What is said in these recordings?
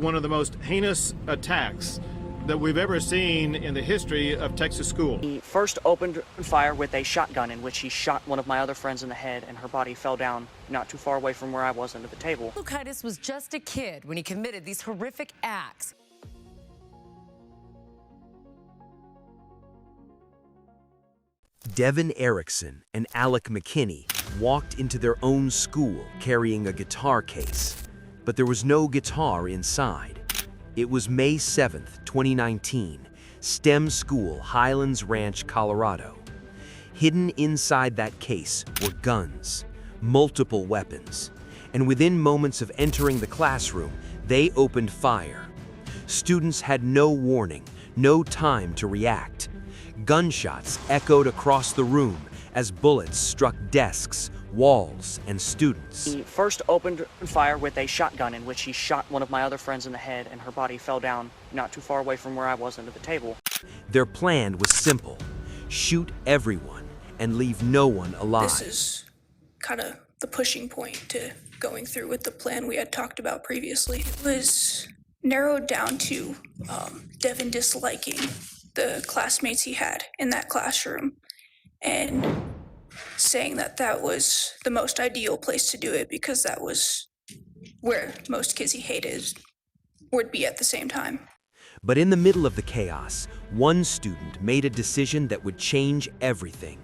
One of the most heinous attacks that we've ever seen in the history of Texas school. He first opened fire with a shotgun in which he shot one of my other friends in the head, and her body fell down not too far away from where I was under the table. LOUKAITIS was just a kid when he committed these horrific acts. Devon ERICKSON and ALEC McKinney walked into their own school carrying a guitar case, but there was no guitar inside. It was May 7th, 2019, STEM School, Highlands Ranch, Colorado. Hidden inside that case were guns, multiple weapons, and within moments of entering the classroom, they opened fire. Students had no warning, no time to react. Gunshots echoed across the room as bullets struck desks, walls, and students. He first opened fire with a shotgun in which he shot one of my other friends in the head, and her body fell down not too far away from where I was under the table. Their plan was simple: shoot everyone and leave no one alive. This is kind of the pushing point to going through with the plan we had talked about previously. It was narrowed down to Devon disliking the classmates he had in that classroom and saying that that was the most ideal place to do it because that was where most kids he hated would be at the same time. But in the middle of the chaos, one student made a decision that would change everything.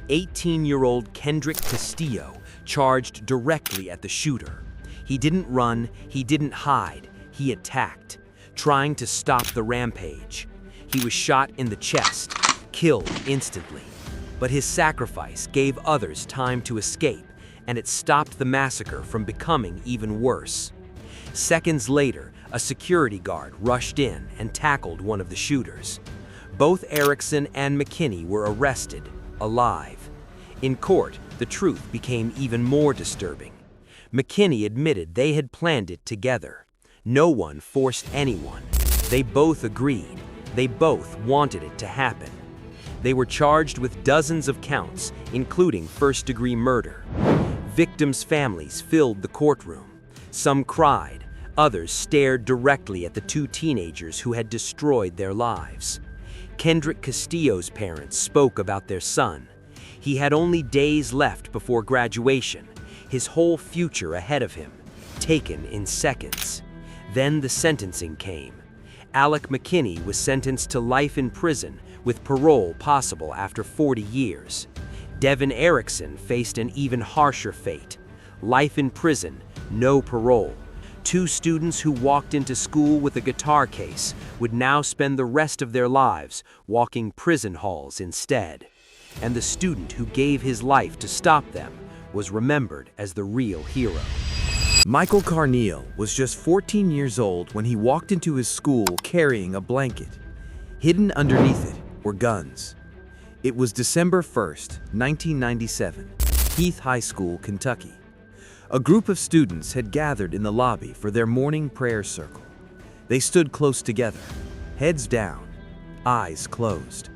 18-year-old Kendrick Castillo charged directly at the shooter. He didn't run, he didn't hide, he attacked, trying to stop the rampage. He was shot in the chest, killed instantly. But his sacrifice gave others time to escape, and it stopped the massacre from becoming even worse. Seconds later, a security guard rushed in and tackled one of the shooters. Both ERICKSON and McKinney were arrested, alive. In court, the truth became even more disturbing. McKinney admitted they had planned it together. No one forced anyone. They both agreed. They both wanted it to happen. They were charged with dozens of counts, including first-degree murder. Victims' families filled the courtroom. Some cried, others stared directly at the two teenagers who had destroyed their lives. Kendrick Castillo's parents spoke about their son. He had only days left before graduation, his whole future ahead of him, taken in seconds. Then the sentencing came. ALEC McKinney was sentenced to life in prison with parole possible after 40 years. Devon ERICKSON faced an even harsher fate: life in prison, no parole. Two students who walked into school with a guitar case would now spend the rest of their lives walking prison halls instead. And the student who gave his life to stop them was remembered as the real hero. Michael CARNEAL was just 14 years old when he walked into his school carrying a blanket. Hidden underneath it were guns. It was December 1st, 1997, Heath High School, Kentucky. A group of students had gathered in the lobby for their morning prayer circle. They stood close together, heads down, eyes closed.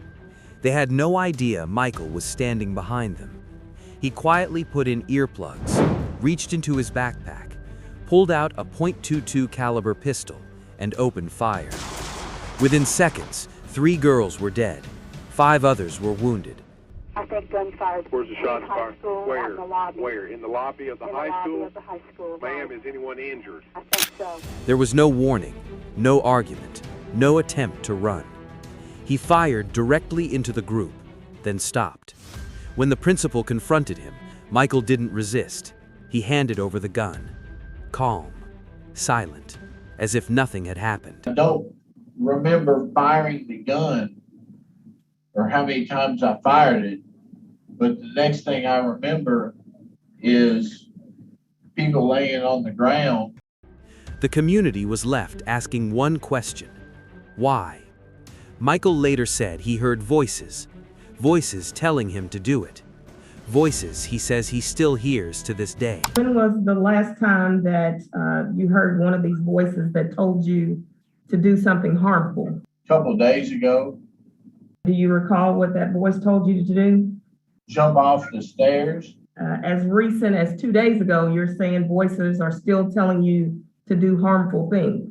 They had no idea Michael was standing behind them. He quietly put in earplugs, reached into his backpack, pulled out a .22 caliber pistol, and opened fire. Within seconds, 3 girls were dead. 5 others were wounded. I think gunfire. Where's the shots fired? Where? In the lobby. Where? In the lobby of the In high the school? lobby of the high school. Ma'am, right. is anyone injured? I think so. There was no warning, no argument, no attempt to run. He fired directly into the group, then stopped. When the principal confronted him, Michael didn't resist. He handed over the gun. Calm, silent, as if nothing had happened. I don't remember firing the gun or how many times I fired it, but the next thing I remember is people laying on the ground. The community was left asking one question: why? Michael later said he heard voices telling him to do it. Voices he says he still hears to this day. When was the last time that you heard one of these voices that told you to do something harmful? A couple of days ago, Do you recall what that voice told you to do? jump off the stairs. As recent as 2 days ago, you're saying voices are still telling you to do harmful things.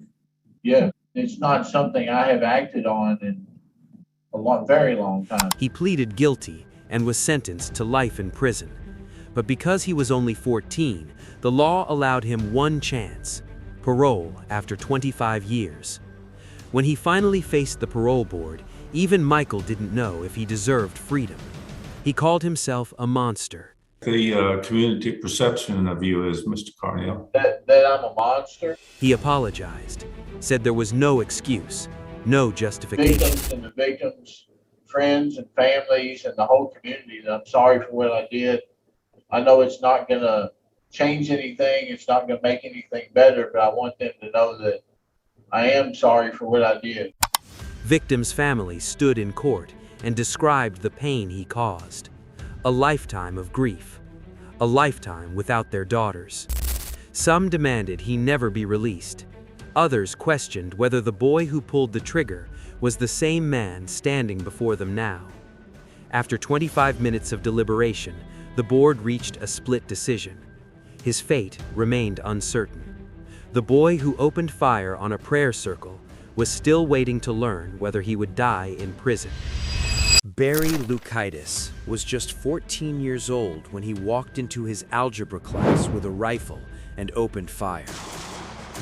Yeah, it's not something I have acted on in very long time. He pleaded guilty and was sentenced to life in prison. But because he was only 14, the law allowed him one chance, parole after 25 years. When he finally faced the parole board, even Michael didn't know if he deserved freedom. He called himself a monster. The community perception of you is, Mr. CARNEAL. That I'm a monster? He apologized, said there was no excuse, no justification. Victims and the victims, friends and families and the whole community, that I'm sorry for what I did. I know it's not going to change anything. It's not going to make anything better, but I want them to know that I am sorry for what I did. Victims' families stood in court and described the pain he caused. A lifetime of grief, a lifetime without their daughters. Some demanded he never be released. Others questioned whether the boy who pulled the trigger was the same man standing before them now. After 25 minutes of deliberation, the board reached a split decision. His fate remained uncertain. The boy who opened fire on a prayer circle was still waiting to learn whether he would die in prison. Barry LOUKAITIS was just 14 years old when he walked into his algebra class with a rifle and opened fire.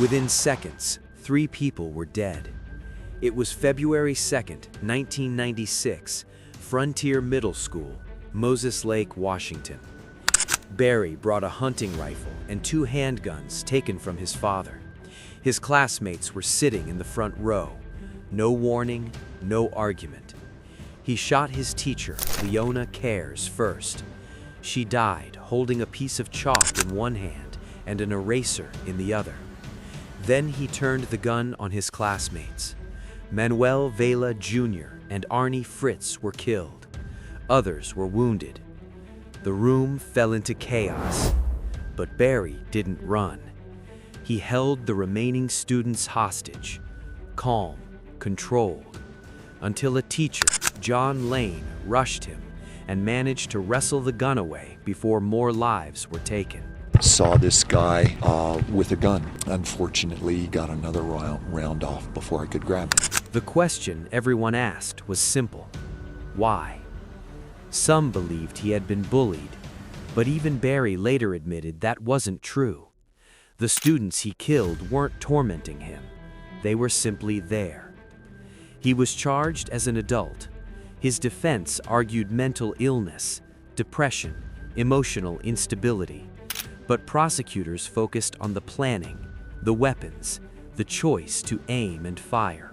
Within seconds, 3 people were dead. It was February 2nd, 1996, Frontier Middle School, Moses Lake, Washington. Barry brought a hunting rifle and 2 handguns taken from his father. His classmates were sitting in the front row. No warning, no argument. He shot his teacher, Leona Cares, first. She died holding a piece of chalk in one hand and an eraser in the other. Then he turned the gun on his classmates. Manuel Vela Jr. and Arnie Fritz were killed. Others were wounded. The room fell into chaos, but Barry didn't run. He held the remaining students hostage, calm, controlled, until a teacher, John Lane, rushed him and managed to wrestle the gun away before more lives were taken. Saw this guy with a gun. Unfortunately, he got another round off before I could grab him. The question everyone asked was simple. Why? Some believed he had been bullied, but even Barry later admitted that wasn't true. The students he killed weren't tormenting him. They were simply there. He was charged as an adult. His defense argued mental illness, depression, emotional instability. But prosecutors focused on the planning, the weapons, the choice to aim and fire.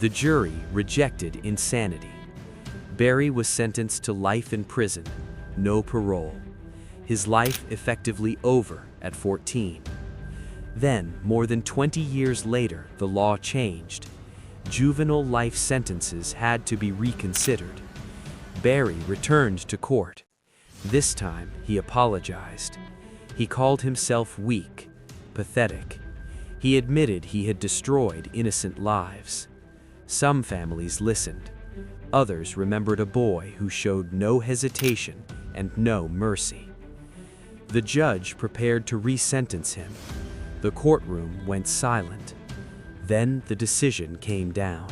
The jury rejected insanity. Barry was sentenced to life in prison, no parole. His life effectively over at 14. Then, more than 20 years later, the law changed. Juvenile life sentences had to be reconsidered. Barry returned to court. This time, he apologized. He called himself weak, pathetic. He admitted he had destroyed innocent lives. Some families listened. Others remembered a boy who showed no hesitation and no mercy. The judge prepared to re-sentence him. The courtroom went silent. Then the decision came down.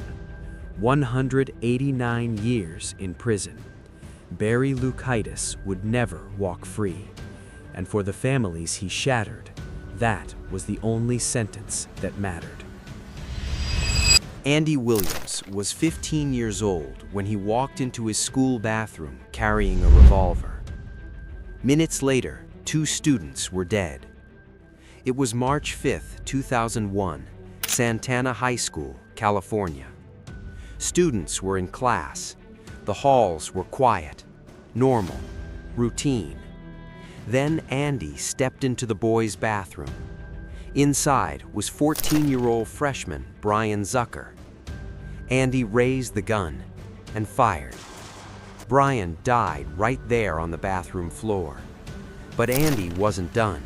189 years in prison. Barry LOUKAITIS would never walk free. And for the families he shattered, that was the only sentence that mattered. Andy Williams was 15 years old when he walked into his school bathroom carrying a revolver. Minutes later, 2 students were dead. It was March 5, 2001, Santana High School, California. Students were in class. The halls were quiet, normal, routine. Then Andy stepped into the boys' bathroom. Inside was 14-year-old freshman Brian Zucker. Andy raised the gun and fired. Brian died right there on the bathroom floor. But Andy wasn't done.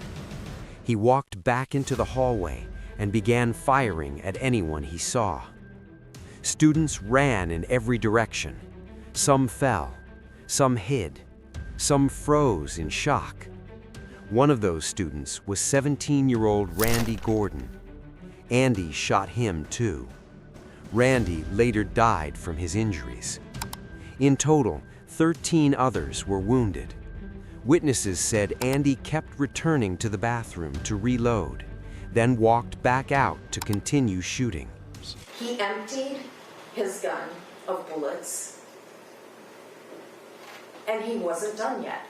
He walked back into the hallway and began firing at anyone he saw. Students ran in every direction. Some fell, some hid, some froze in shock. One of those students was 17-year-old Randy Gordon. Andy shot him too. Randy later died from his injuries. In total, 13 others were wounded. Witnesses said Andy kept returning to the bathroom to reload, then walked back out to continue shooting. He emptied his gun of bullets, and he wasn't done yet.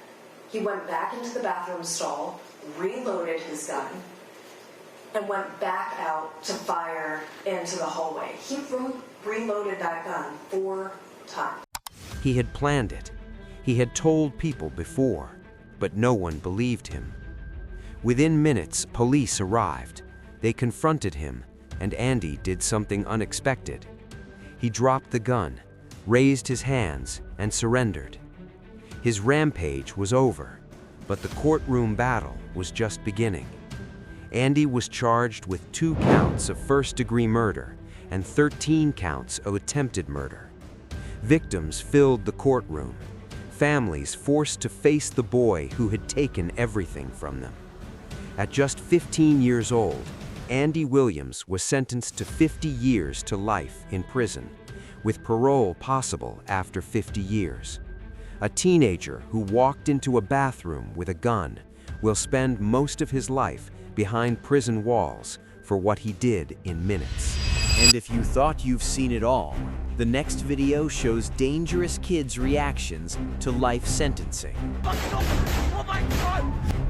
He went back into the bathroom stall, reloaded his gun, and went back out to fire into the hallway. He reloaded that gun 4 times. He had planned it. He had told people before, but no one believed him. Within minutes, police arrived. They confronted him, and Andy did something unexpected. He dropped the gun, raised his hands, and surrendered. His rampage was over, but the courtroom battle was just beginning. Andy was charged with 2 counts of first-degree murder and 13 counts of attempted murder. Victims filled the courtroom, families forced to face the boy who had taken everything from them. At just 15 years old, Andy Williams was sentenced to 50 years to life in prison, with parole possible after 50 years. A teenager who walked into a bathroom with a gun will spend most of his life behind prison walls for what he did in minutes. And if you thought you've seen it all, the next video shows dangerous kids' reactions to life sentencing. Oh my God!